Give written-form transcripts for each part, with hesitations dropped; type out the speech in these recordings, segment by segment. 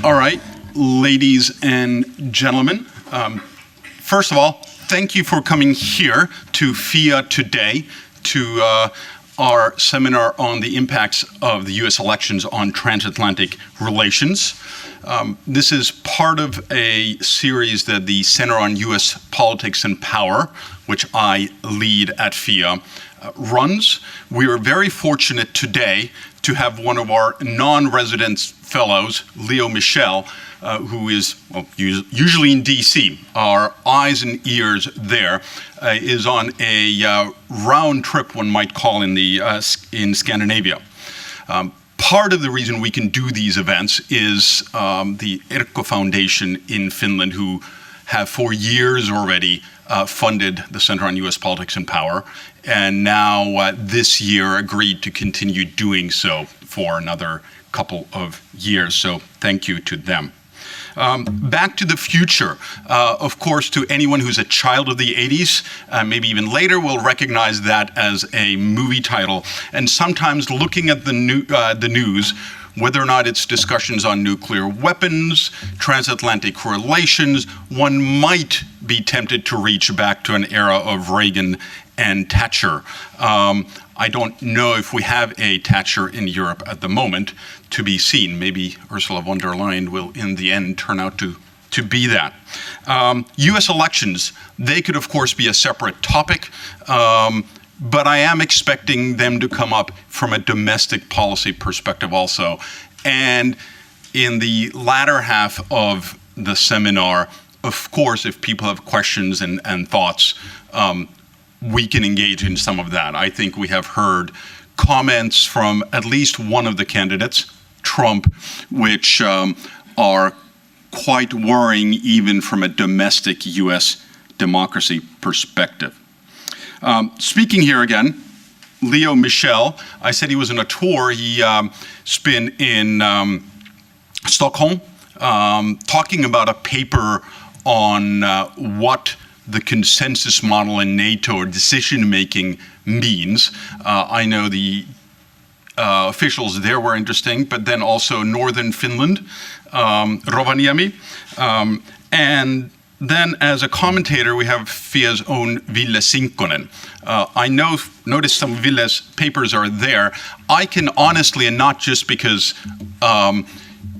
All right, ladies and gentlemen, first of all, thank you for coming here to FIA today, to our seminar on the impacts of the U.S. elections on transatlantic relations. This is part of a series that the Center on U.S. Politics and Power, which I lead at FIA, runs. We are very fortunate today to have one of our non-resident fellows, Leo Michel, who is usually in DC. Our eyes and ears there is on a round trip, one might call, in Scandinavia. Part of the reason we can do these events is the Erkko Foundation in Finland, who have for years already funded the Center on U.S. Politics and Power, and now this year agreed to continue doing so for another couple of years. So thank you to them. Back to the Future, of course, to anyone who's a child of the 80s, maybe even later, will recognize that as a movie title. And sometimes looking at the news, whether or not it's discussions on nuclear weapons, transatlantic relations, one might be tempted to reach back to an era of Reagan and Thatcher. I don't know if we have a Thatcher in Europe at the moment, to be seen. Maybe Ursula von der Leyen will in the end turn out to be that. US elections, they could of course be a separate topic, but I am expecting them to come up from a domestic policy perspective also. And in the latter half of the seminar, of course, if people have questions and thoughts, we can engage in some of that. I think we have heard comments from at least one of the candidates, Trump, which are quite worrying even from a domestic US democracy perspective. Speaking here again, Leo Michel, I said he was on a tour. He's been in Stockholm, talking about a paper on what the consensus model in NATO or decision-making means. I know the officials there were interesting, but then also northern Finland, Rovaniemi. And then as a commentator, we have FIA's own Ville Sinkkonen. I noticed some of Ville's papers are there. I can honestly, and not just because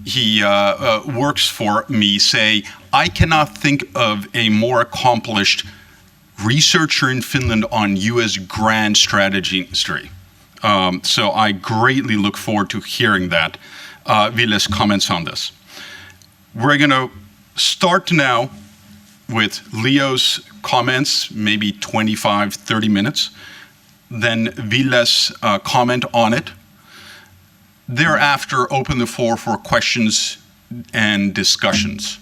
he works for me, say I cannot think of a more accomplished researcher in Finland on US grand strategy history. So I greatly look forward to hearing that, Ville's comments on this. We're going to start now with Leo's comments, maybe 25, 30 minutes, then Ville's comment on it. Thereafter, open the floor for questions and discussions.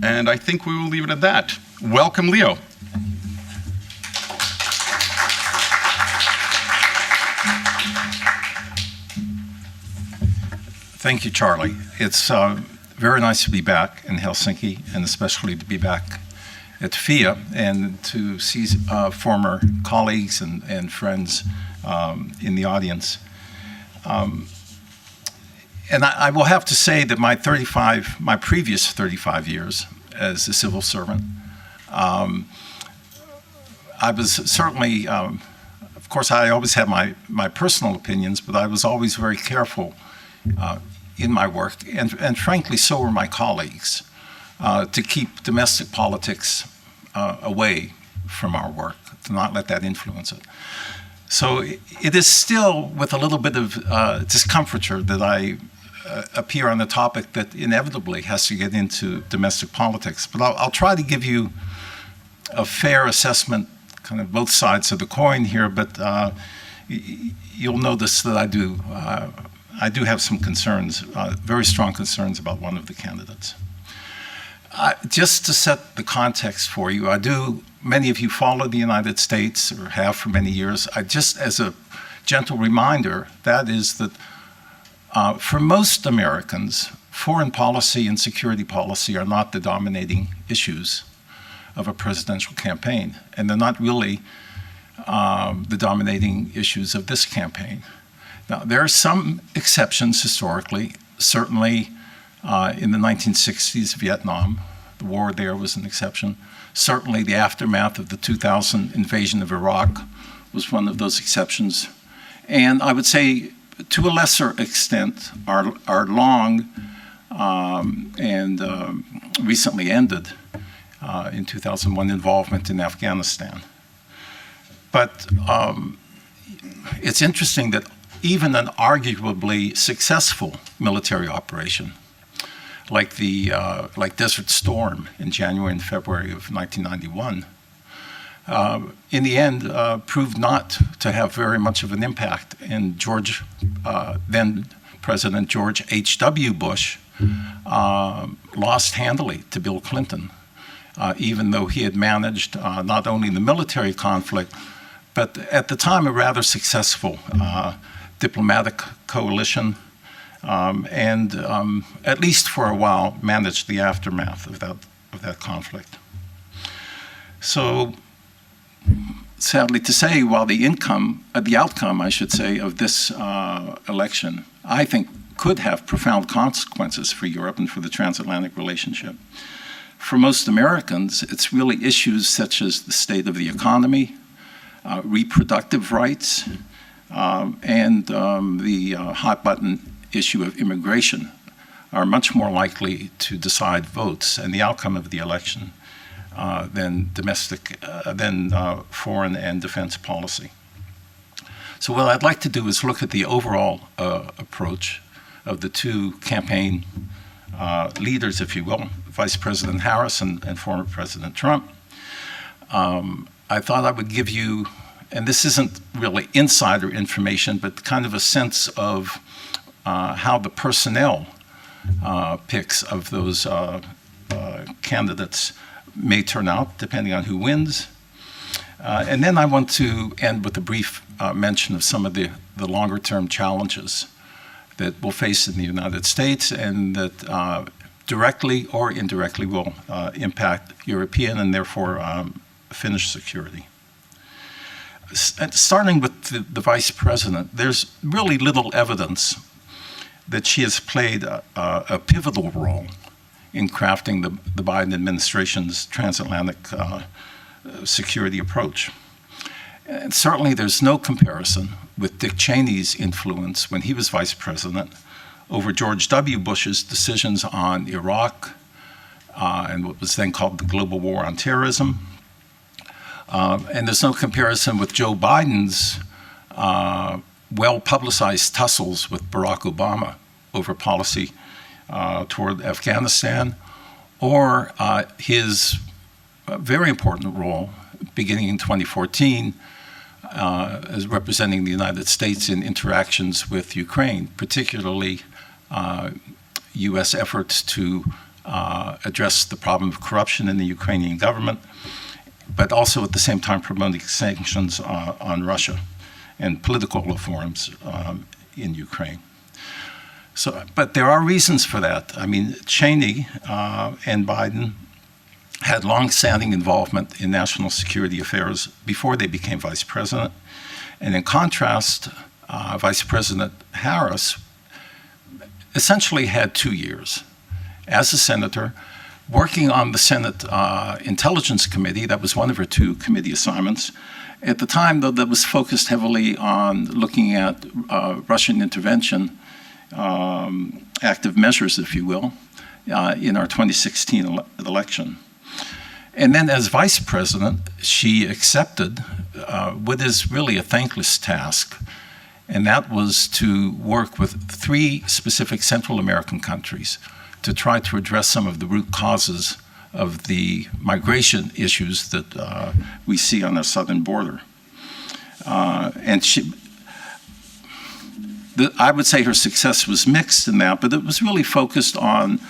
And I think we will leave it at that. Welcome, Leo. Thank you, Charlie. It's very nice to be back in Helsinki, and especially to be back at FIA and to see former colleagues and friends in the audience. And I will have to say that my previous 35 years as a civil servant, I was certainly, of course, I always had my personal opinions, but I was always very careful in my work, and frankly, so were my colleagues, to keep domestic politics away from our work, to not let that influence it. So it is still with a little bit of discomfiture that I appear on a topic that inevitably has to get into domestic politics. But I'll try to give you a fair assessment, kind of both sides of the coin here, but you'll notice that I do have some concerns, very strong concerns about one of the candidates. Just to set the context for you, many of you follow the United States or have for many years. Just as a gentle reminder, that is that for most Americans, foreign policy and security policy are not the dominating issues of a presidential campaign, and they're not really the dominating issues of this campaign. Now, there are some exceptions historically. Certainly, In the 1960s, Vietnam, the war there was an exception. Certainly the aftermath of the 2000 invasion of Iraq was one of those exceptions. And I would say, to a lesser extent, our long and recently ended in 2001 involvement in Afghanistan. But it's interesting that even an arguably successful military operation, like Desert Storm in January and February of 1991, in the end proved not to have very much of an impact. And then President George H.W. Bush lost handily to Bill Clinton, even though he had managed not only the military conflict, but at the time a rather successful diplomatic coalition, and at least for a while managed the aftermath of that conflict. So, sadly to say, while the outcome, I should say, of this election, I think could have profound consequences for Europe and for the transatlantic relationship. For most Americans, it's really issues such as the state of the economy, reproductive rights, and the hot-button issue of immigration are much more likely to decide votes and the outcome of the election than foreign and defense policy. So what I'd like to do is look at the overall approach of the two campaign leaders, if you will, Vice President Harris and former President Trump. I thought I would give you, and this isn't really insider information, but kind of a sense of how the personnel picks of those candidates may turn out, depending on who wins. And then I want to end with a brief mention of some of the longer-term challenges that we'll face in the United States and that directly or indirectly will impact European and therefore Finnish security. Starting with the Vice President, there's really little evidence that she has played a pivotal role in crafting the Biden administration's transatlantic security approach. And certainly there's no comparison with Dick Cheney's influence when he was vice president over George W. Bush's decisions on Iraq and what was then called the global war on terrorism. And there's no comparison with Joe Biden's well-publicized tussles with Barack Obama over policy toward Afghanistan, or his very important role beginning in 2014 as representing the United States in interactions with Ukraine, particularly U.S. efforts to address the problem of corruption in the Ukrainian government, but also at the same time promoting sanctions on Russia and political reforms in Ukraine. So, but there are reasons for that. I mean, Cheney and Biden had long-standing involvement in national security affairs before they became vice president. And in contrast, Vice President Harris essentially had 2 years as a senator working on the Senate Intelligence Committee. That was one of her two committee assignments. At the time, though, that was focused heavily on looking at Russian intervention, active measures, if you will, in our 2016 election. And then as vice president, she accepted what is really a thankless task, and that was to work with 3 specific Central American countries to try to address some of the root causes of the migration issues that we see on our southern border. And I would say her success was mixed in that, but it was really focused on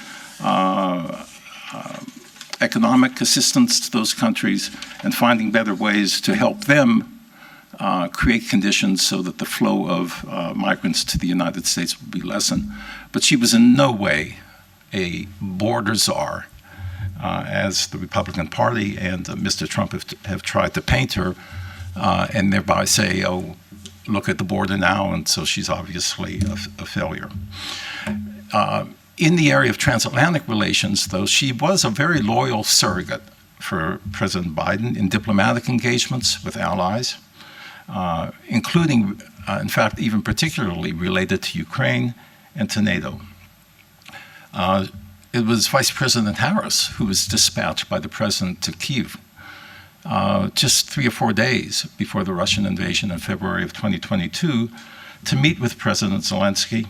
economic assistance to those countries and finding better ways to help them create conditions so that the flow of migrants to the United States would be lessened. But she was in no way a border czar, as the Republican Party and Mr. Trump have tried to paint her, and thereby say, oh, look at the border now, and so she's obviously a failure. In the area of transatlantic relations, though, she was a very loyal surrogate for President Biden in diplomatic engagements with allies, including, in fact, even particularly related to Ukraine and to NATO. It was Vice President Harris who was dispatched by the president to Kyiv just 3 or 4 days before the Russian invasion in February of 2022 to meet with President Zelensky,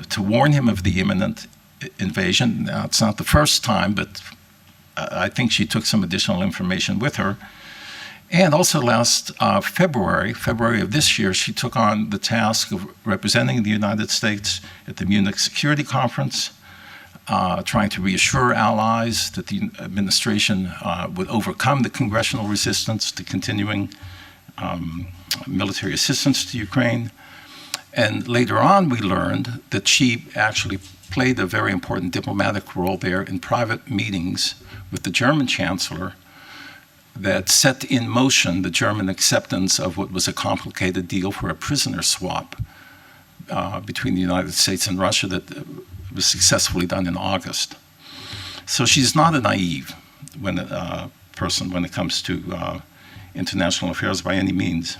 to warn him of the imminent invasion. Now, it's not the first time, but I think she took some additional information with her. And also last February of this year, she took on the task of representing the United States at the Munich Security Conference, trying to reassure allies that the administration would overcome the congressional resistance to continuing military assistance to Ukraine. And later on, we learned that she actually played a very important diplomatic role there in private meetings with the German chancellor that set in motion the German acceptance of what was a complicated deal for a prisoner swap between the United States and Russia that was successfully done in August. So she's not a naive person when it comes to international affairs by any means.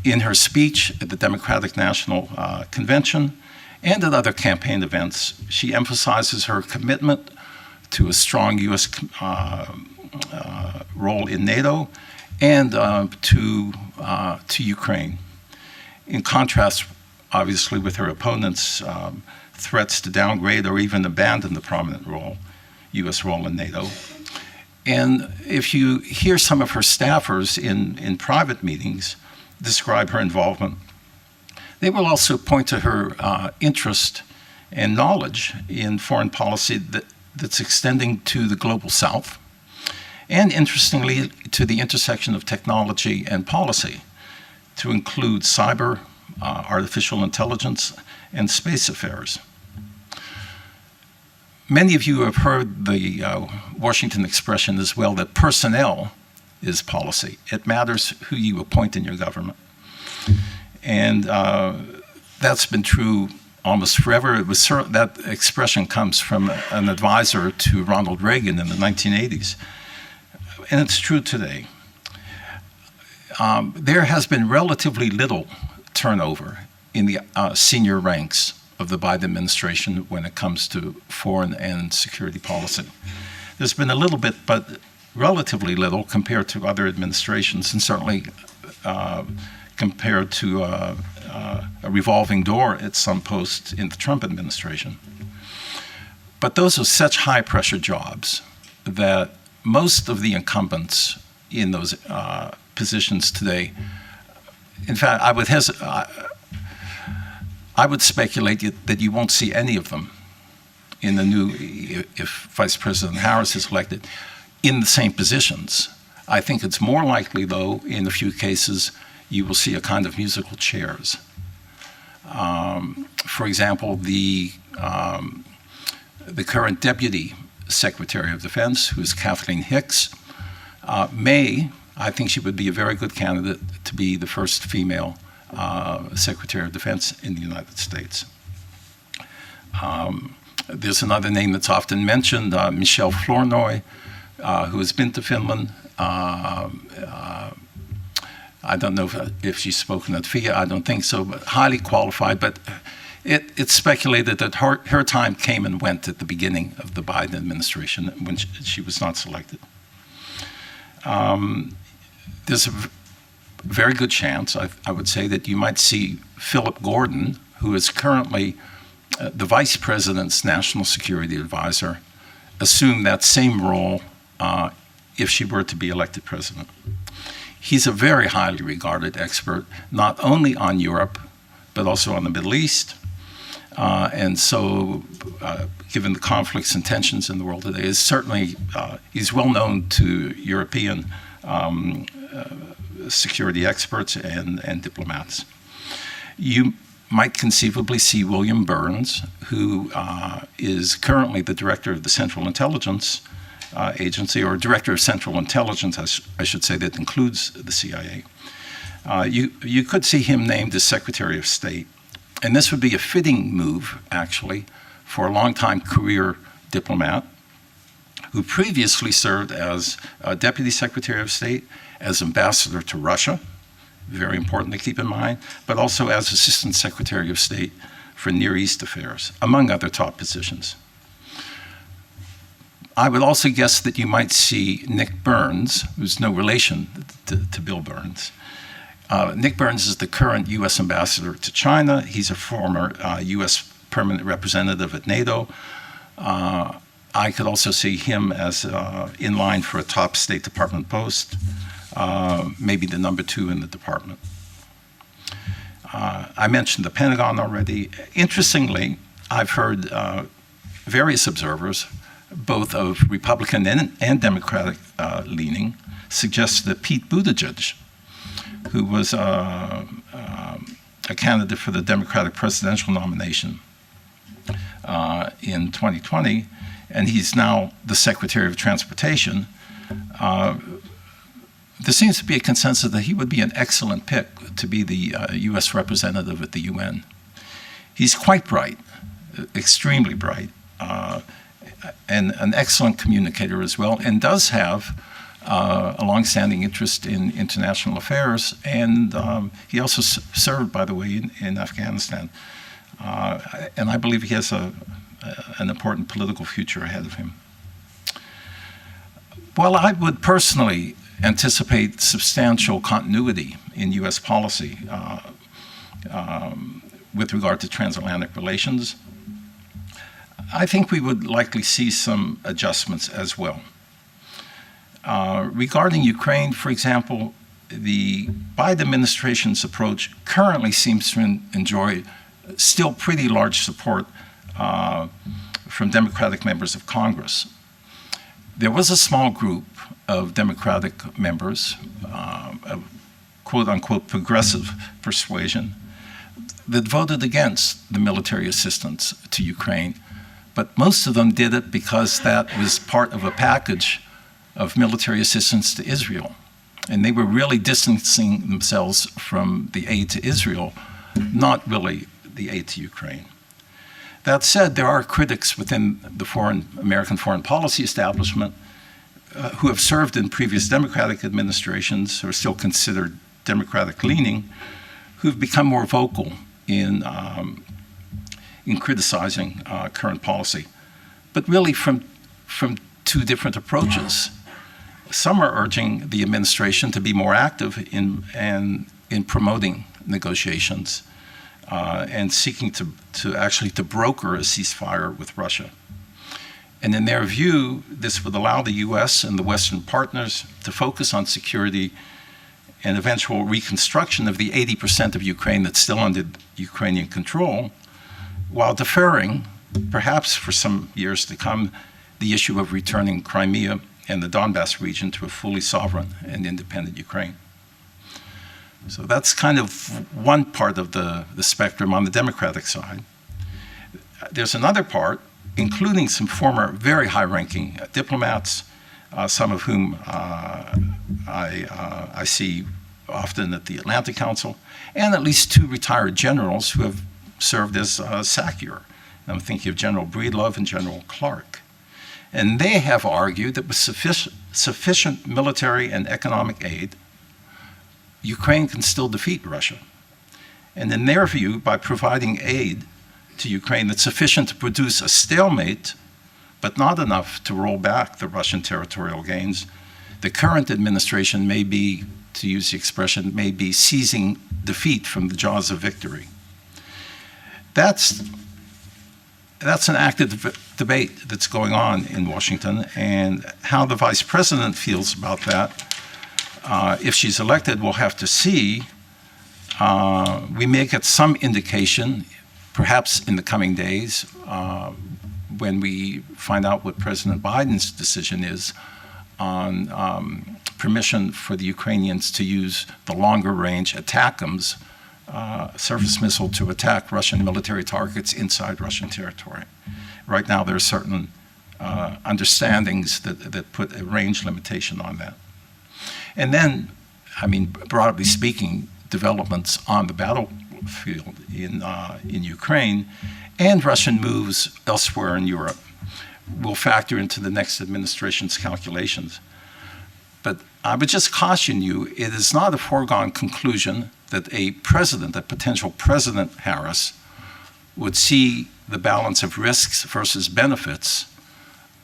In her speech at the Democratic National Convention and at other campaign events, she emphasizes her commitment to a strong U.S. Role in NATO and to Ukraine. In contrast, obviously, with her opponents' threats to downgrade or even abandon the prominent U.S. role in NATO. And if you hear some of her staffers in private meetings describe her involvement, they will also point to her interest and knowledge in foreign policy that's extending to the global south, and interestingly, to the intersection of technology and policy, to include cyber, artificial intelligence, and space affairs. Many of you have heard the Washington expression as well that personnel is policy. It matters who you appoint in your government. And that's been true almost forever. That expression comes from an advisor to Ronald Reagan in the 1980s. And it's true today. There has been relatively little turnover in the senior ranks of the Biden administration when it comes to foreign and security policy. There's been a little bit, but relatively little compared to other administrations, and certainly compared to a revolving door at some posts in the Trump administration. But those are such high-pressure jobs that most of the incumbents in those positions today, in fact, I would speculate that you won't see any of them in the new, if Vice President Harris is elected, in the same positions. I think it's more likely, though, in a few cases, you will see a kind of musical chairs. For example, the current Deputy Secretary of Defense, who's Kathleen Hicks, I think she would be a very good candidate to be the first female Secretary of Defense in the United States. There's another name that's often mentioned, Michelle Flournoy, who has been to Finland. I don't know if she's spoken at FIA, I don't think so, but highly qualified. But it's speculated that her time came and went at the beginning of the Biden administration when she was not selected. There's a very good chance, I would say, that you might see Philip Gordon, who is currently the Vice President's National Security Advisor, assume that same role if she were to be elected president. He's a very highly regarded expert, not only on Europe, but also on the Middle East. And so, given the conflicts and tensions in the world today, he's well known to European security experts and diplomats. You might conceivably see William Burns, who is currently the director of the Central Intelligence Agency, or director of Central Intelligence, I should say, that includes the CIA. You could see him named as Secretary of State. And this would be a fitting move, actually, for a longtime career diplomat who previously served as Deputy Secretary of State, as ambassador to Russia, very important to keep in mind, but also as Assistant Secretary of State for Near East Affairs, among other top positions. I would also guess that you might see Nick Burns, who's no relation to Bill Burns. Nick Burns is the current U.S. ambassador to China. He's a former U.S. permanent representative at NATO. I could also see him as in line for a top State Department post, maybe the number 2 in the department. I mentioned the Pentagon already. Interestingly, I've heard various observers, both of Republican and Democratic leaning, suggest that Pete Buttigieg, who was a candidate for the Democratic presidential nomination in 2020, and he's now the Secretary of Transportation, there seems to be a consensus that he would be an excellent pick to be the U.S. representative at the UN. He's quite bright, extremely bright, and an excellent communicator as well, and does have a longstanding interest in international affairs. And he also served, by the way, in Afghanistan. And I believe he has an important political future ahead of him. Well, I would personally anticipate substantial continuity in U.S. policy with regard to transatlantic relations. I think we would likely see some adjustments as well. Regarding Ukraine, for example, the Biden administration's approach currently seems to enjoy still pretty large support from Democratic members of Congress. There was a small group of Democratic members of quote-unquote progressive persuasion that voted against the military assistance to Ukraine, but most of them did it because that was part of a package of military assistance to Israel. And they were really distancing themselves from the aid to Israel, not really the aid to Ukraine. That said, there are critics within the American foreign policy establishment who have served in previous Democratic administrations, or still considered Democratic leaning, who've become more vocal in criticizing current policy, but really from 2 different approaches. Some are urging the administration to be more active in promoting negotiations and seeking to actually broker a ceasefire with Russia. And in their view, this would allow the U.S. and the Western partners to focus on security and eventual reconstruction of the 80% of Ukraine that's still under Ukrainian control, while deferring, perhaps for some years to come, the issue of returning Crimea and the Donbass region to a fully sovereign and independent Ukraine. So that's kind of one part of the spectrum on the Democratic side. There's another part, including some former very high-ranking diplomats, some of whom I see often at the Atlantic Council, and at least 2 retired generals who have served as SACEUR. I'm thinking of General Breedlove and General Clark. And they have argued that with sufficient military and economic aid, Ukraine can still defeat Russia. And in their view, by providing aid to Ukraine that's sufficient to produce a stalemate, but not enough to roll back the Russian territorial gains, the current administration may be, to use the expression, may be seizing defeat from the jaws of victory. That's an active debate that's going on in Washington, and how the vice president feels about that, if she's elected, we'll have to see. We may get some indication, perhaps in the coming days, when we find out what President Biden's decision is on permission for the Ukrainians to use the longer-range ATACMS surface missile to attack Russian military targets inside Russian territory. Right now, there are certain understandings that put a range limitation on that. And then, I mean, broadly speaking, developments on the battle battlefield in Ukraine and Russian moves elsewhere in Europe will factor into the next administration's calculations. But I would just caution you, it is not a foregone conclusion that a potential President Harris, would see the balance of risks versus benefits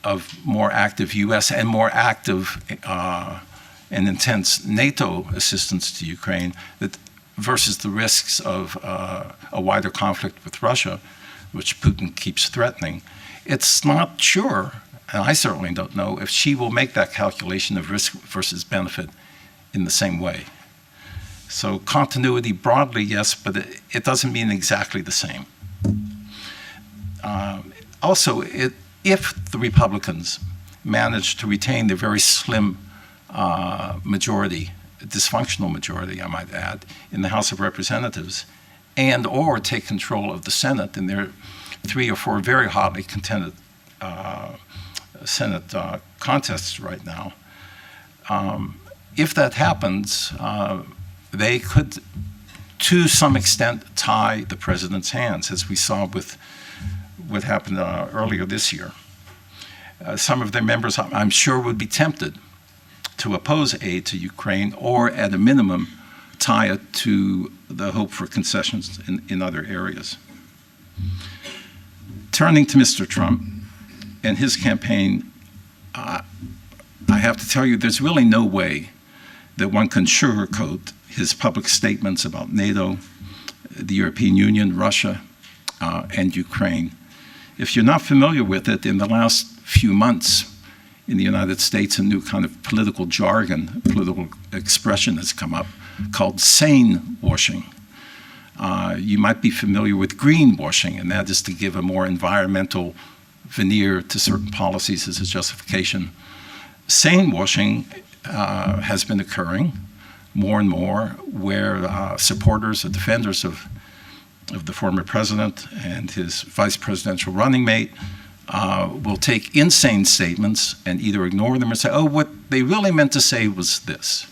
of more active U.S. and more active and intense NATO assistance to Ukraine versus the risks of a wider conflict with Russia, which Putin keeps threatening. It's not sure, and I certainly don't know, if she will make that calculation of risk versus benefit in the same way. So continuity broadly, yes, but it doesn't mean exactly the same. Also, if the Republicans manage to retain their very slim majority, dysfunctional majority, I might add, in the House of Representatives, and or take control of the Senate, and there are 3 or 4 very hotly contended Senate contests right now. If that happens, they could, to some extent, tie the president's hands, as we saw with what happened earlier this year. Some of their members, I'm sure, would be tempted to oppose aid to Ukraine, or at a minimum, tie it to the hope for concessions in other areas. Turning to Mr. Trump and his campaign, I have to tell you, there's really no way that one can sugarcoat his public statements about NATO, the European Union, Russia, and Ukraine. If you're not familiar with it, in the last few months in the United States, a new kind of political jargon, political expression has come up called sane washing. You might be familiar with greenwashing, and that is to give a more environmental veneer to certain policies as a justification. Sane washing has been occurring more and more, where supporters or defenders of the former president and his vice presidential running mate will take insane statements and either ignore them or say, oh, what they really meant to say was this.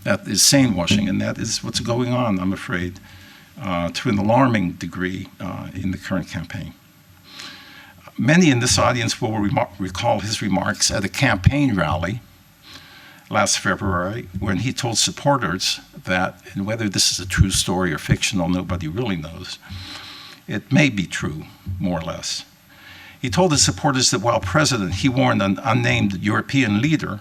That is sane washing, and that is what's going on, I'm afraid, to an alarming degree in the current campaign. Many in this audience will recall his remarks at a campaign rally last February, when he told supporters that, and whether this is a true story or fictional, nobody really knows, it may be true, more or less. He told his supporters that while president, he warned an unnamed European leader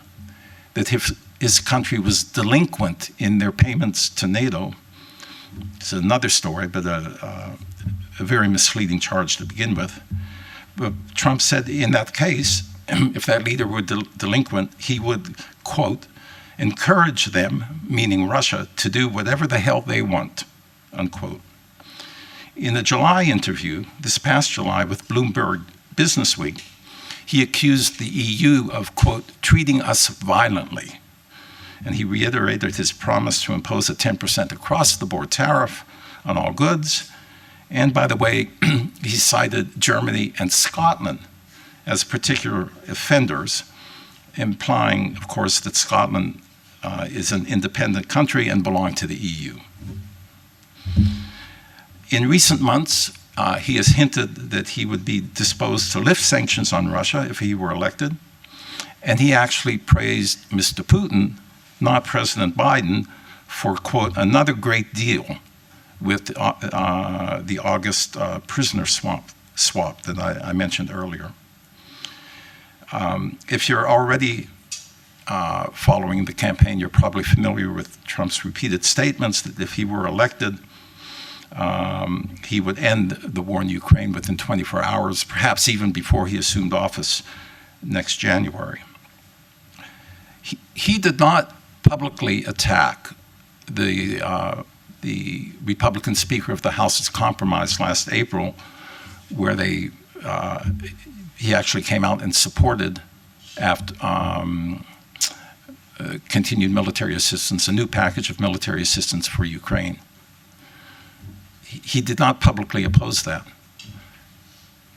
that if his country was delinquent in their payments to NATO. It's another story, but a very misleading charge to begin with. But Trump said in that case, if that leader were delinquent, he would, quote, encourage them, meaning Russia, to do whatever the hell they want, unquote. In a July interview, this past July, with Bloomberg Businessweek, he accused the EU of, quote, treating us violently. And he reiterated his promise to impose a 10% across-the-board tariff on all goods. And by the way, he cited Germany and Scotland as particular offenders, implying, of course, that Scotland is an independent country and belonged to the EU. In recent months, he has hinted that he would be disposed to lift sanctions on Russia if he were elected. And he actually praised Mr. Putin, not President Biden, for, quote, another great deal with the August prisoner swap that I mentioned earlier. If you're already following the campaign, you're probably familiar with Trump's repeated statements that if he were elected, he would end the war in Ukraine within 24 hours, perhaps even before he assumed office next January. He did not publicly attack the Republican Speaker of the House's compromise last April, where he actually came out and supported continued military assistance, a new package of military assistance for Ukraine. He did not publicly oppose that.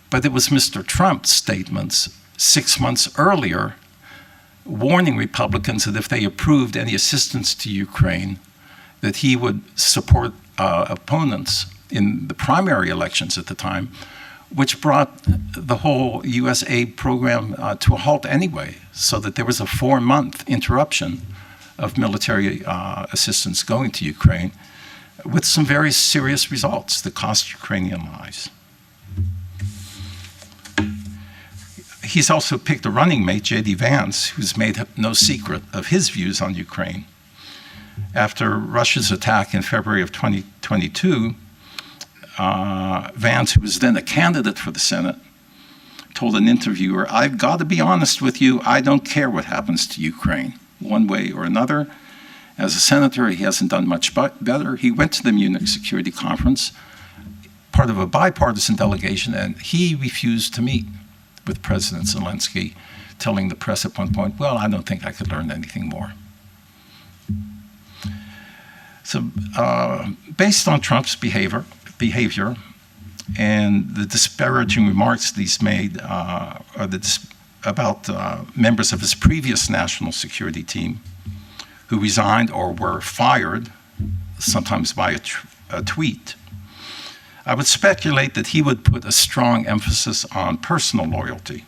But it was Mr. Trump's statements 6 months earlier warning Republicans that if they approved any assistance to Ukraine, that he would support opponents in the primary elections at the time, which brought the whole U.S. aid program to a halt anyway, so that there was a 4-month interruption of military assistance going to Ukraine, with some very serious results that cost Ukrainian lives. He's also picked a running mate, J.D. Vance, who's made no secret of his views on Ukraine. After Russia's attack in February of 2022, Vance, who was then a candidate for the Senate, told an interviewer, "I've got to be honest with you, I don't care what happens to Ukraine, one way or another. As a senator, he hasn't done much better. He went to the Munich Security Conference, part of a bipartisan delegation, and he refused to meet with President Zelensky, telling the press at one point, well, I don't think I could learn anything more." So based on Trump's behavior and the disparaging remarks that he's made about members of his previous national security team who resigned or were fired, sometimes by a tweet, I would speculate that he would put a strong emphasis on personal loyalty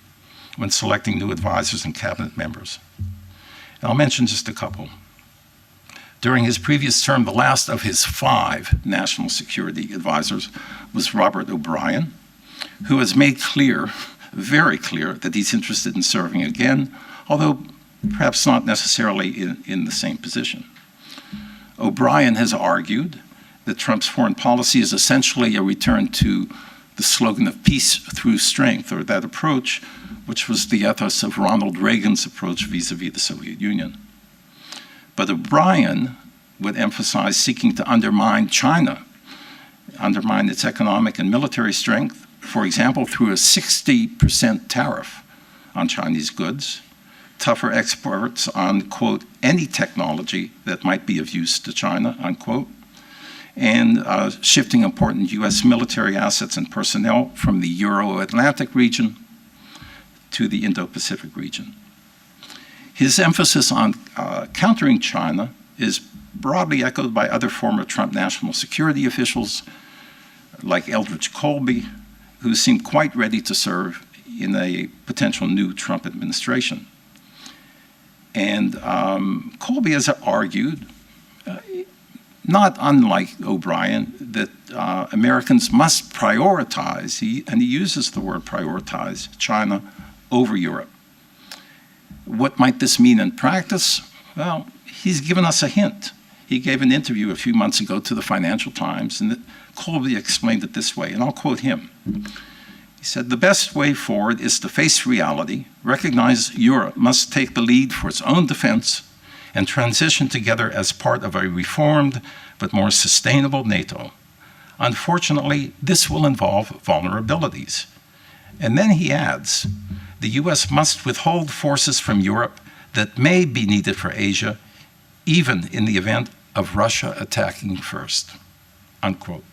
when selecting new advisors and cabinet members. And I'll mention just a couple. During his previous term, the last of his 5 national security advisors was Robert O'Brien, who has made clear, very clear, that he's interested in serving again, although perhaps not necessarily in the same position. O'Brien has argued that Trump's foreign policy is essentially a return to the slogan of peace through strength, or that approach, which was the ethos of Ronald Reagan's approach vis-a-vis the Soviet Union. But O'Brien would emphasize seeking to undermine China, undermine its economic and military strength, for example, through a 60% tariff on Chinese goods, tougher exports on, quote, any technology that might be of use to China, unquote, and shifting important U.S. military assets and personnel from the Euro-Atlantic region to the Indo-Pacific region. His emphasis on countering China is broadly echoed by other former Trump national security officials like Eldridge Colby, who seemed quite ready to serve in a potential new Trump administration. And Colby has argued, not unlike O'Brien, that Americans must prioritize, and he uses the word prioritize, China over Europe. What might this mean in practice? Well, he's given us a hint. He gave an interview a few months ago to the Financial Times, and Colby explained it this way, and I'll quote him. He said, "The best way forward is to face reality, recognize Europe must take the lead for its own defense, and transition together as part of a reformed but more sustainable NATO. Unfortunately, this will involve vulnerabilities." And then he adds, "The U.S. must withhold forces from Europe that may be needed for Asia, even in the event of Russia attacking first," unquote.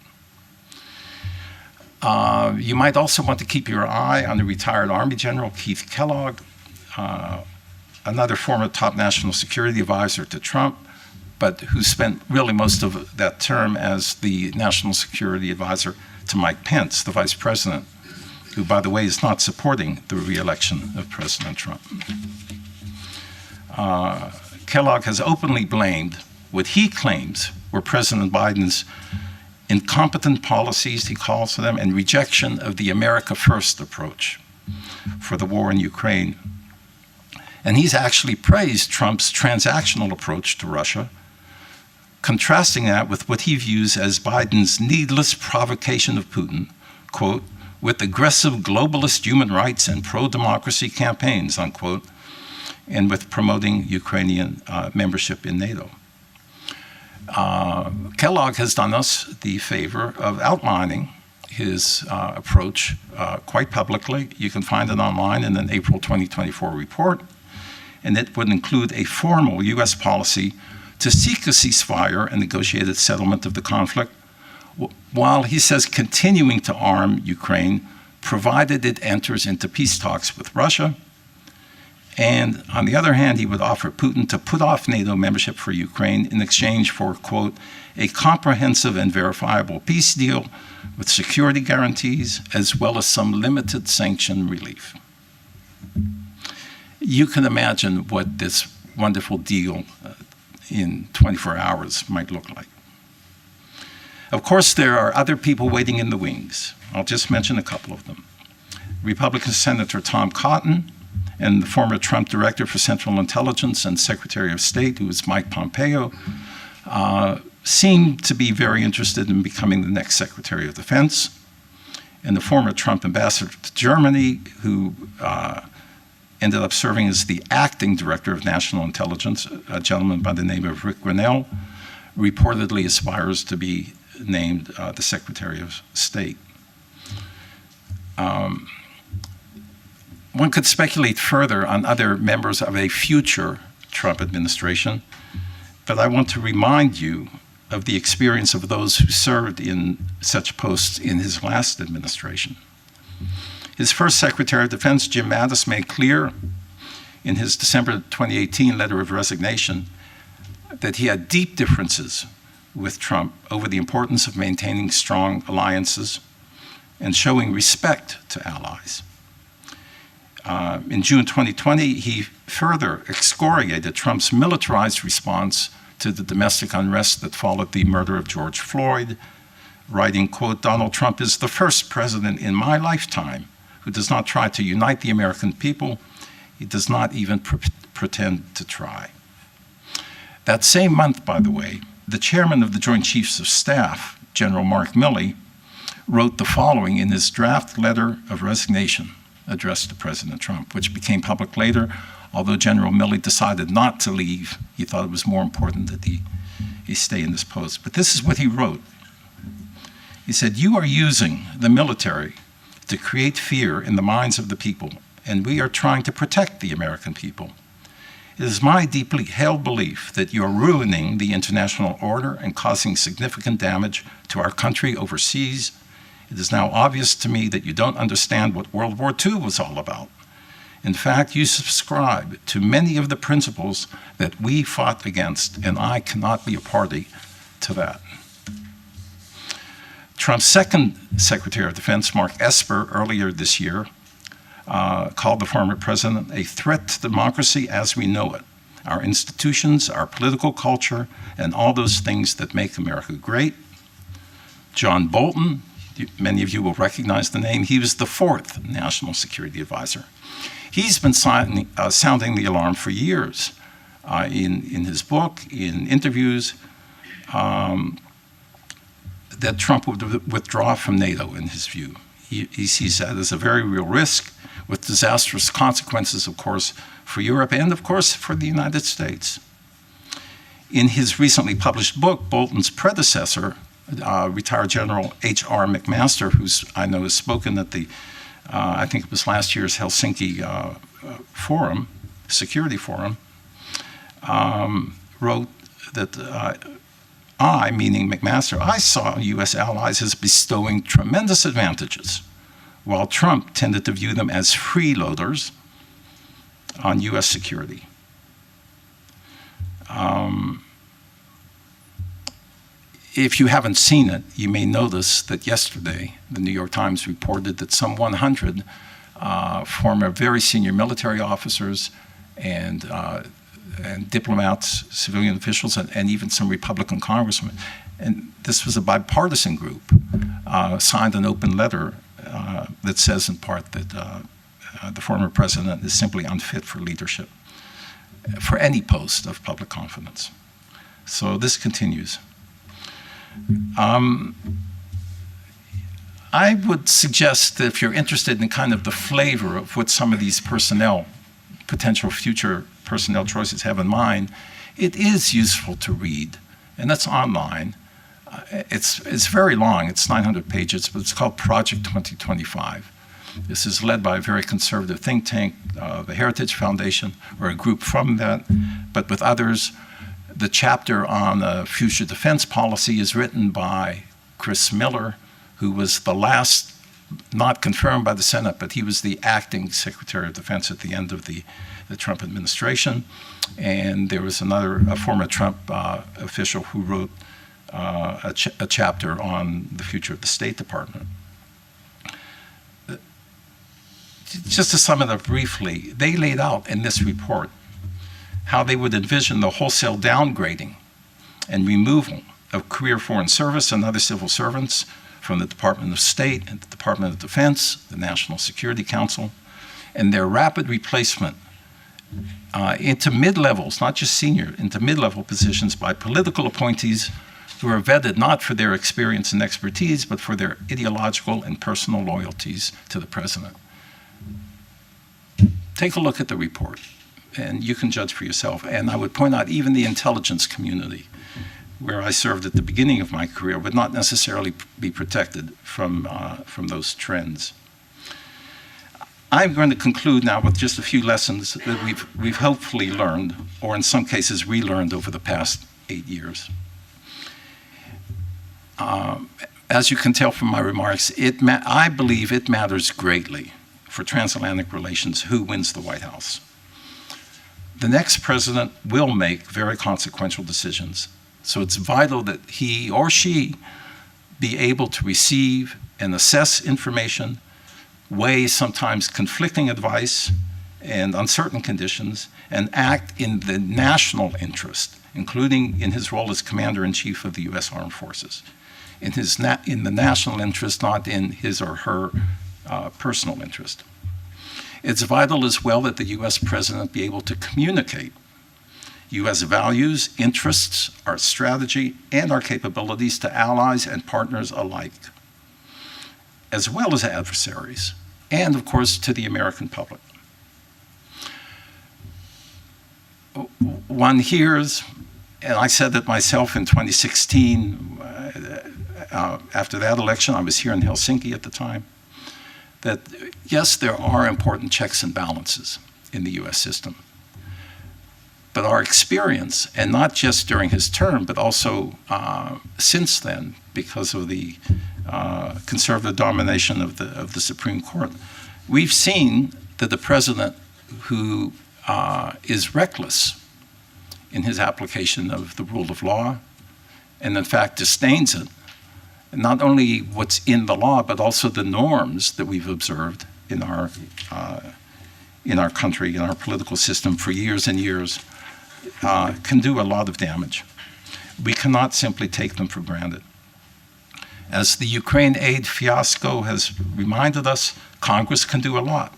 You might also want to keep your eye on the retired Army General Keith Kellogg, another former top national security advisor to Trump, but who spent really most of that term as the national security advisor to Mike Pence, the vice president, who, by the way, is not supporting the re-election of President Trump. Kellogg has openly blamed what he claims were President Biden's incompetent policies, he calls them, and rejection of the America First approach for the war in Ukraine. And he's actually praised Trump's transactional approach to Russia, contrasting that with what he views as Biden's needless provocation of Putin, quote, with aggressive globalist human rights and pro-democracy campaigns, unquote, and with promoting Ukrainian membership in NATO. Kellogg has done us the favor of outlining his approach quite publicly. You can find it online in an April 2024 report, and it would include a formal U.S. policy to seek a ceasefire and negotiated settlement of the conflict, while he says continuing to arm Ukraine, provided it enters into peace talks with Russia, And on the other hand, he would offer Putin to put off NATO membership for Ukraine in exchange for, quote, a comprehensive and verifiable peace deal with security guarantees, as well as some limited sanction relief. You can imagine what this wonderful deal in 24 hours might look like. Of course, there are other people waiting in the wings. I'll just mention a couple of them. Republican Senator Tom Cotton and the former Trump Director for Central Intelligence and Secretary of State, who was Mike Pompeo, seemed to be very interested in becoming the next Secretary of Defense. And the former Trump ambassador to Germany, who ended up serving as the acting Director of National Intelligence, a gentleman by the name of Rick Grinnell, reportedly aspires to be named the Secretary of State. One could speculate further on other members of a future Trump administration, but I want to remind you of the experience of those who served in such posts in his last administration. His first Secretary of Defense, Jim Mattis, made clear in his December 2018 letter of resignation that he had deep differences with Trump over the importance of maintaining strong alliances and showing respect to allies. In June 2020, he further excoriated Trump's militarized response to the domestic unrest that followed the murder of George Floyd, writing, quote, Donald Trump is the first president in my lifetime who does not try to unite the American people. He does not even pretend to try. That same month, by the way, the chairman of the Joint Chiefs of Staff, General Mark Milley, wrote the following in his draft letter of resignation addressed to President Trump, which became public later. Although General Milley decided not to leave, he thought it was more important that he stay in this post. But this is what he wrote. He said, you are using the military to create fear in the minds of the people, and we are trying to protect the American people. It is my deeply held belief that you are ruining the international order and causing significant damage to our country overseas. It is now obvious to me that you don't understand what World War II was all about. In fact, you subscribe to many of the principles that we fought against, and I cannot be a party to that. Trump's second Secretary of Defense, Mark Esper, earlier this year, called the former president a threat to democracy as we know it, our institutions, our political culture, and all those things that make America great. John Bolton, many of you will recognize the name, he was the fourth National Security Advisor. He's been sounding the alarm for years in his book, in interviews, that Trump would withdraw from NATO, in his view. He sees that as a very real risk with disastrous consequences, of course, for Europe and, of course, for the United States. In his recently published book, Bolton's predecessor, retired General H.R. McMaster, who's I know has spoken at the, I think it was last year's Helsinki forum, security forum, wrote that I, meaning McMaster, I saw U.S. allies as bestowing tremendous advantages, while Trump tended to view them as freeloaders on U.S. security. If you haven't seen it, you may notice that yesterday, the New York Times reported that some 100 former very senior military officers and diplomats, civilian officials, and even some Republican congressmen, and this was a bipartisan group, signed an open letter that says in part that the former president is simply unfit for leadership, for any post of public confidence. So this continues. I would suggest that if you're interested in kind of the flavor of what some of these potential future personnel choices have in mind, it is useful to read, and that's online. It's very long, it's 900 pages, but it's called Project 2025. This is led by a very conservative think tank, the Heritage Foundation, or a group from that, but with others. The chapter on future defense policy is written by Chris Miller, who was the last, not confirmed by the Senate, but he was the acting Secretary of Defense at the end of the the Trump administration. And there was a former Trump official who wrote a chapter on the future of the State Department. Just to sum it up briefly, they laid out in this report how they would envision the wholesale downgrading and removal of career foreign service and other civil servants from the Department of State and the Department of Defense, the National Security Council, and their rapid replacement into mid-levels, not just senior, into mid-level positions by political appointees who are vetted not for their experience and expertise, but for their ideological and personal loyalties to the president. Take a look at the report, and you can judge for yourself. And I would point out even the intelligence community, where I served at the beginning of my career, would not necessarily be protected from those trends. I'm going to conclude now with just a few lessons that we've hopefully learned, or in some cases relearned over the past 8 years. As you can tell from my remarks, I believe it matters greatly for transatlantic relations who wins the White House. The next president will make very consequential decisions, so it's vital that he or she be able to receive and assess information, weigh sometimes conflicting advice and uncertain conditions, and act in the national interest, including in his role as Commander-in-Chief of the U.S. Armed Forces, in the national interest, not in his or her personal interest. It's vital as well that the U.S. president be able to communicate U.S. values, interests, our strategy, and our capabilities to allies and partners alike, as well as adversaries, and of course to the American public. One hears, and I said that myself in 2016, after that election, I was here in Helsinki at the time, that yes, there are important checks and balances in the U.S. system. But our experience, and not just during his term, but also since then, because of the conservative domination of the Supreme Court, we've seen that the president who is reckless in his application of the rule of law, and in fact disdains it, not only what's in the law, but also the norms that we've observed in our country, in our political system for years and years, can do a lot of damage. We cannot simply take them for granted. As the Ukraine aid fiasco has reminded us, Congress can do a lot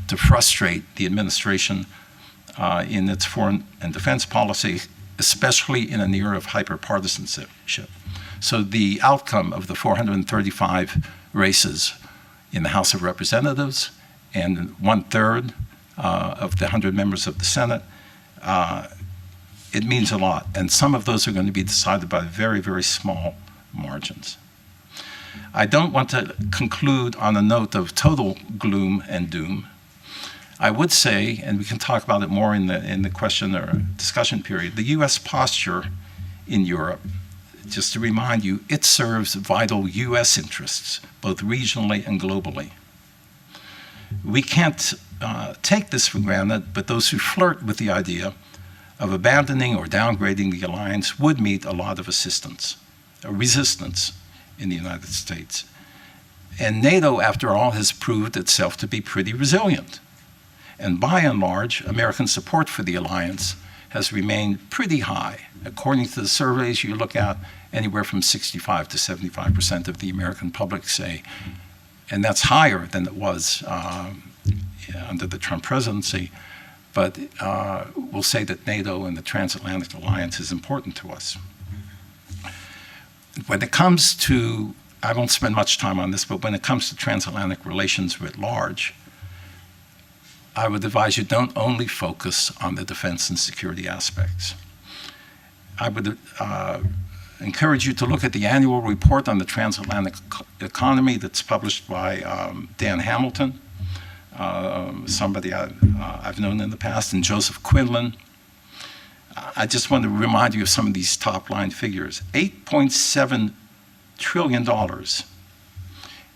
to frustrate the administration in its foreign and defense policy, especially in an era of hyper-partisanship. So the outcome of the 435 races in the House of Representatives and 1/3 of the 100 members of the Senate, it means a lot. And some of those are going to be decided by very, very small margins. I don't want to conclude on a note of total gloom and doom. I would say, and we can talk about it more in the question or discussion period, the U.S. posture in Europe, just to remind you, it serves vital U.S. interests, both regionally and globally. We can't take this for granted, but those who flirt with the idea of abandoning or downgrading the alliance would meet a lot of resistance in the United States. And NATO, after all, has proved itself to be pretty resilient. And by and large, American support for the alliance has remained pretty high. According to the surveys you look at, anywhere from 65 to 75% of the American public say, and that's higher than it was under the Trump presidency, but we'll say that NATO and the Transatlantic Alliance is important to us. When it comes to, I won't spend much time on this, but when it comes to transatlantic relations writ large, I would advise you don't only focus on the defense and security aspects. I would encourage you to look at the annual report on the transatlantic economy that's published by Dan Hamilton, somebody I've known in the past, and Joseph Quinlan. I just want to remind you of some of these top-line figures. $8.7 trillion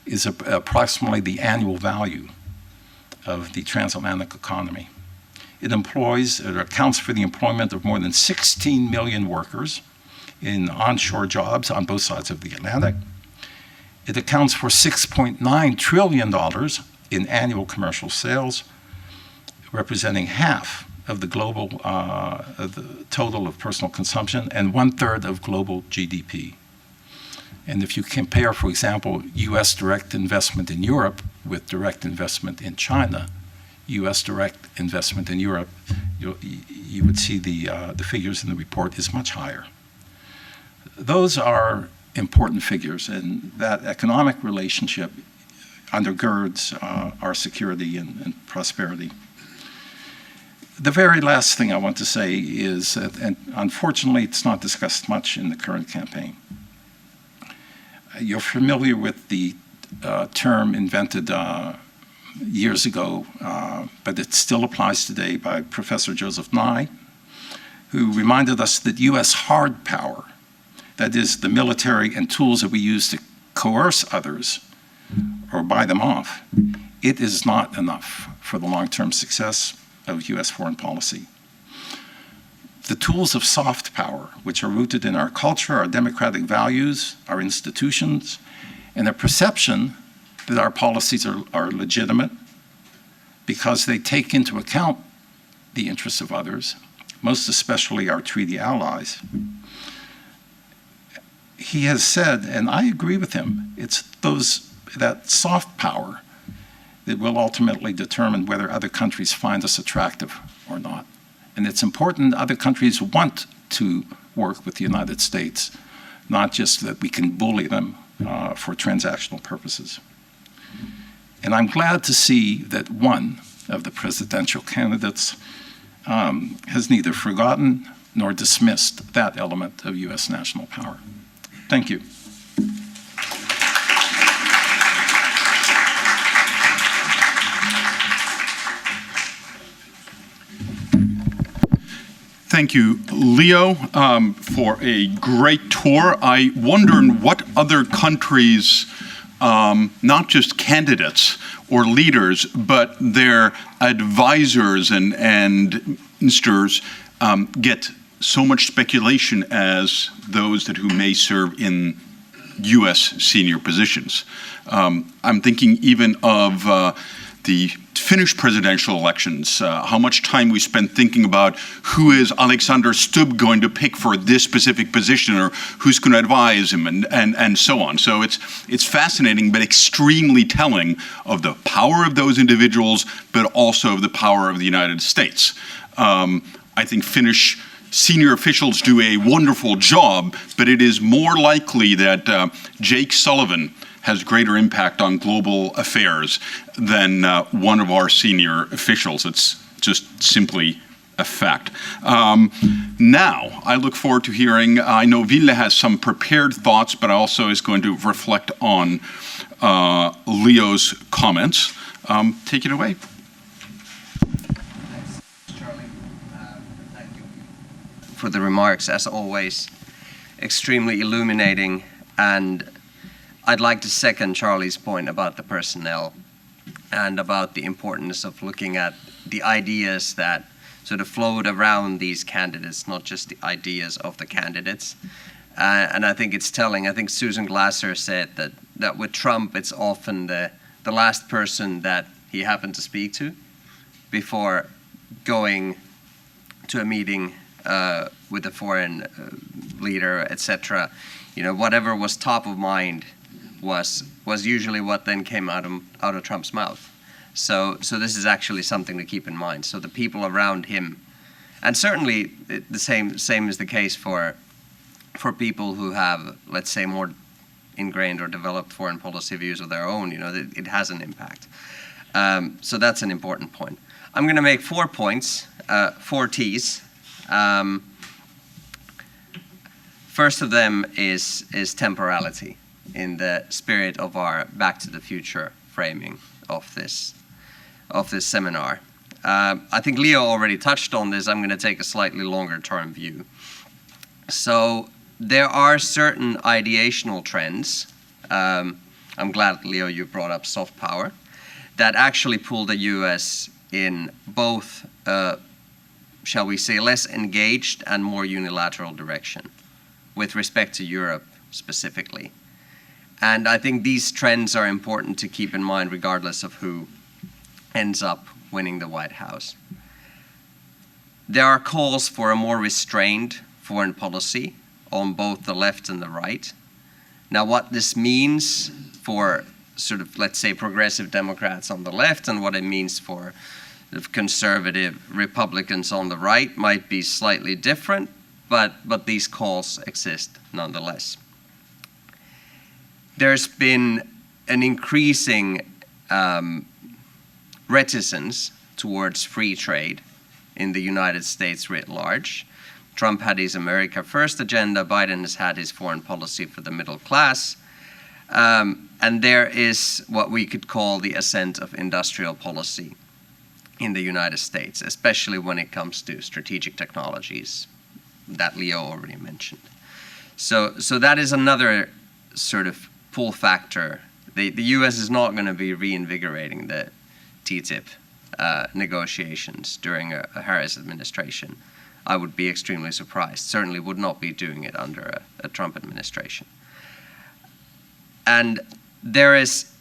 is approximately the annual value of the transatlantic economy. It accounts for the employment of more than 16 million workers in onshore jobs on both sides of the Atlantic. It accounts for $6.9 trillion in annual commercial sales, representing half of the global the total of personal consumption and 1/3 of global GDP. And if you compare, for example, U.S. direct investment in Europe with direct investment in China, U.S. direct investment in Europe, you would see the figures in the report is much higher. Those are important figures, and that economic relationship undergirds our security and prosperity. The very last thing I want to say is that, and unfortunately it's not discussed much in the current campaign, you're familiar with the term invented years ago, but it still applies today, by Professor Joseph Nye, who reminded us that U.S. hard power, that is, the military and tools that we use to coerce others or buy them off, it is not enough for the long-term success of U.S. foreign policy. The tools of soft power, which are rooted in our culture, our democratic values, our institutions, and a perception that our policies are legitimate because they take into account the interests of others, most especially our treaty allies. He has said, and I agree with him, it's that soft power that will ultimately determine whether other countries find us attractive or not. And it's important other countries want to work with the United States, not just that we can bully them for transactional purposes. And I'm glad to see that one of the presidential candidates has neither forgotten nor dismissed that element of U.S. national power. Thank you. Thank you, Leo, for a great tour. I wonder in what other countries, not just candidates or leaders, but their advisors and ministers get so much speculation as those who may serve in U.S. senior positions. I'm thinking even of the Finnish presidential elections, how much time we spent thinking about who is Alexander Stubb going to pick for this specific position, or who's going to advise him, and so on. So it's fascinating, but extremely telling of the power of those individuals, but also of the power of the United States. I think Finnish senior officials do a wonderful job, but it is more likely that Jake Sullivan has greater impact on global affairs than one of our senior officials. It's just simply a fact. Now, I look forward to hearing, I know Ville has some prepared thoughts, but also is going to reflect on Leo's comments. Take it away. Thanks, Charlie. Thank you for the remarks, as always, extremely illuminating, and I'd like to second Charlie's point about the personnel and about the importance of looking at the ideas that sort of float around these candidates, not just the ideas of the candidates. And I think it's telling. I think Susan Glasser said that with Trump, it's often the last person that he happened to speak to before going to a meeting with a foreign leader, etc. You know, whatever was top of mind was usually what then came out of Trump's mouth. So this is actually something to keep in mind. So the people around him, and certainly the same is the case for people who have, let's say, more ingrained or developed foreign policy views of their own. You know, it has an impact. So that's an important point. I'm going to make 4 points, 4 T's. First of them is temporality, in the spirit of our Back to the Future framing of this seminar. I think Leo already touched on this. I'm going to take a slightly longer term view. So there are certain ideational trends. I'm glad, Leo, you brought up soft power, that actually pull the U.S. in both shall we say, less engaged and more unilateral direction with respect to Europe specifically. And I think these trends are important to keep in mind regardless of who ends up winning the White House. There are calls for a more restrained foreign policy on both the left and the right. Now, what this means for sort of, let's say, progressive Democrats on the left and what it means for the conservative Republicans on the right might be slightly different, but these calls exist nonetheless. There's been an increasing reticence towards free trade in the United States writ large. Trump had his America First agenda, Biden has had his foreign policy for the middle class. And there is what we could call the ascent of industrial policy in the United States, especially when it comes to strategic technologies that Leo already mentioned. So that is another sort of pull factor. The US is not going to be reinvigorating the TTIP negotiations during a Harris administration. I would be extremely surprised. Certainly would not be doing it under a Trump administration. And there is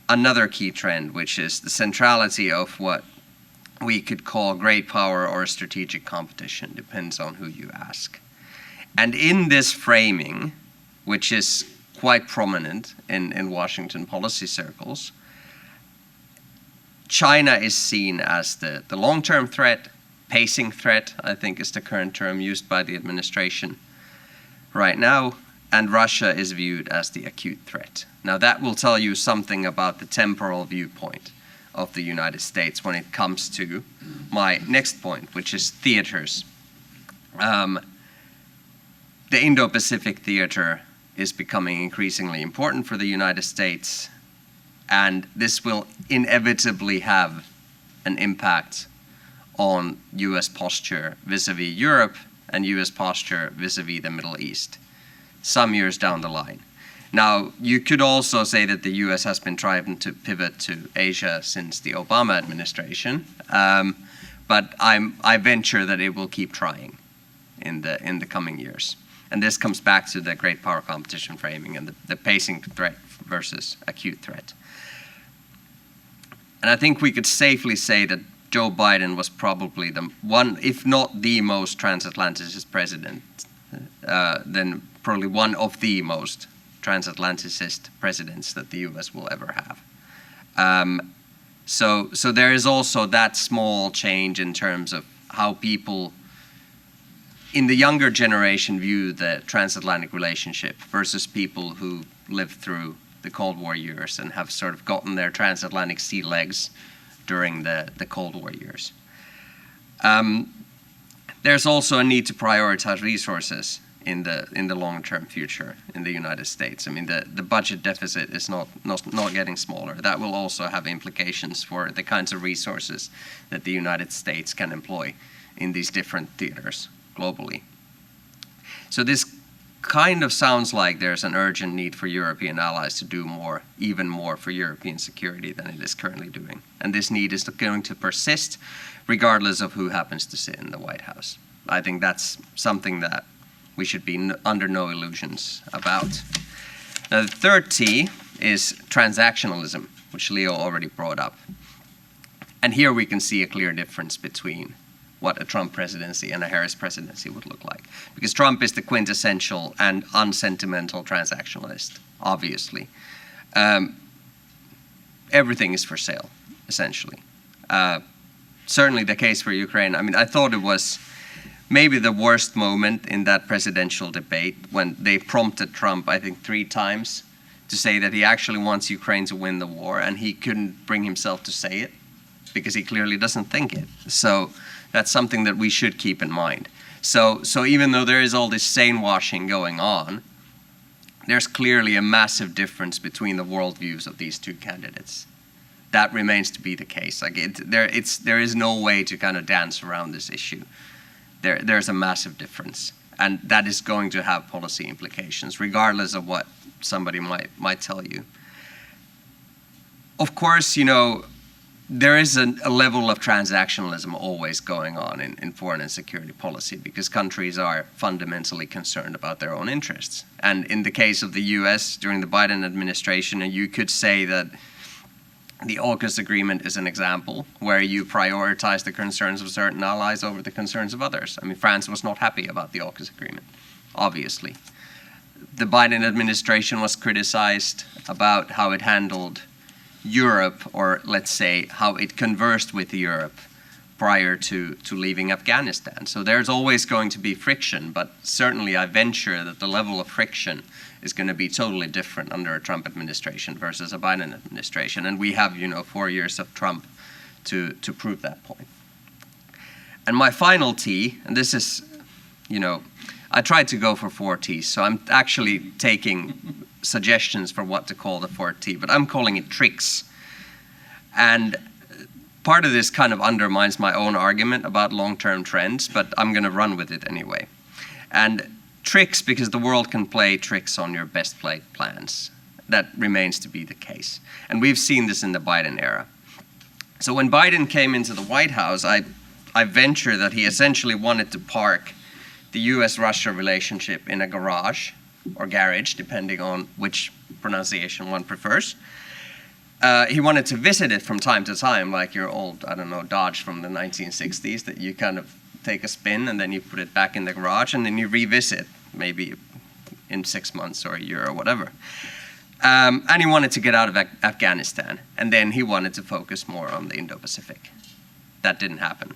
another key trend, which is the centrality of what we could call great power or strategic competition, depends on who you ask. And in this framing, which is quite prominent in Washington policy circles, China is seen as the long-term threat, pacing threat, I think is the current term used by the administration right now, and Russia is viewed as the acute threat. Now that will tell you something about the temporal viewpoint of the United States when it comes to my next point, which is theaters. The Indo-Pacific theater is becoming increasingly important for the United States, and this will inevitably have an impact on US posture vis-a-vis Europe and US posture vis-a-vis the Middle East some years down the line. Now, you could also say that the US has been trying to pivot to Asia since the Obama administration, but I venture that it will keep trying in the coming years. And this comes back to the great power competition framing and the pacing threat versus acute threat. And I think we could safely say that Joe Biden was probably the one, if not the most transatlanticist president, then probably one of the most transatlanticist presidents that the US will ever have. So there is also that small change in terms of how people in the younger generation view the transatlantic relationship versus people who lived through the Cold War years and have sort of gotten their transatlantic sea legs during the Cold War years. There's also a need to prioritize resources in the long-term future in the United States. I mean, the budget deficit is not getting smaller. That will also have implications for the kinds of resources that the United States can employ in these different theaters globally. So this kind of sounds like there's an urgent need for European allies to do more, even more for European security than it is currently doing. And this need is going to persist regardless of who happens to sit in the White House. I think that's something that we should be under no illusions about. Now, the third T is transactionalism, which Leo already brought up. And here we can see a clear difference between what a Trump presidency and a Harris presidency would look like. Because Trump is the quintessential and unsentimental transactionalist, obviously. Everything is for sale, essentially. Certainly the case for Ukraine. I mean, I thought it was maybe the worst moment in that presidential debate when they prompted Trump, I think 3 times, to say that he actually wants Ukraine to win the war, and he couldn't bring himself to say it because he clearly doesn't think it. So that's something that we should keep in mind. So even though there is all this sane washing going on, there's clearly a massive difference between the worldviews of these two candidates. That remains to be the case. Like there is no way to kind of dance around this issue. There's a massive difference, and that is going to have policy implications, regardless of what somebody might tell you. Of course, you know, there is a level of transactionalism always going on in foreign and security policy because countries are fundamentally concerned about their own interests. And in the case of the US during the Biden administration, you could say that the AUKUS agreement is an example where you prioritize the concerns of certain allies over the concerns of others. I mean, France was not happy about the AUKUS agreement, obviously. The Biden administration was criticized about how it handled Europe, or let's say how it conversed with Europe prior to leaving Afghanistan. So there's always going to be friction, but certainly I venture that the level of friction is going to be totally different under a Trump administration versus a Biden administration. And we have, 4 years of Trump to prove that point. And my final T, and this is, I tried to go for 4 T's, so I'm actually taking suggestions for what to call the 4th T, but I'm calling it tricks. And part of this kind of undermines my own argument about long-term trends, but I'm going to run with it anyway. And tricks, because the world can play tricks on your best laid plans. That remains to be the case. And we've seen this in the Biden era. So when Biden came into the White House, I venture that he essentially wanted to park the US-Russia relationship in a garage or garage, depending on which pronunciation one prefers. He wanted to visit it from time to time, like your old, Dodge from the 1960s, that you kind of take a spin and then you put it back in the garage and then you revisit, maybe in 6 months or a year or whatever. And he wanted to get out of Afghanistan, and then he wanted to focus more on the Indo-Pacific. That didn't happen,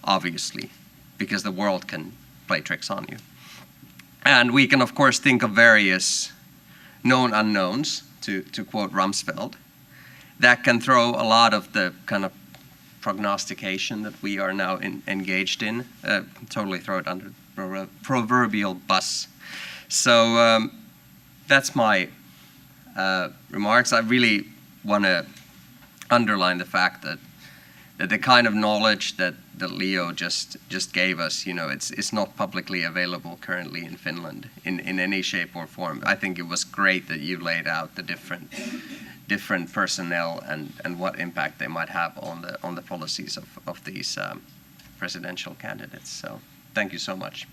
obviously, because the world can play tricks on you. And we can, of course, think of various known unknowns, to quote Rumsfeld, that can throw a lot of the kind of prognostication that we are now engaged in, totally throw it under the proverbial bus. So that's my remarks. I really want to underline the fact that the kind of knowledge that Leo just gave us, it's not publicly available currently in Finland in any shape or form. I think it was great that you laid out the different personnel and what impact they might have on the policies of these presidential candidates. So thank you so much.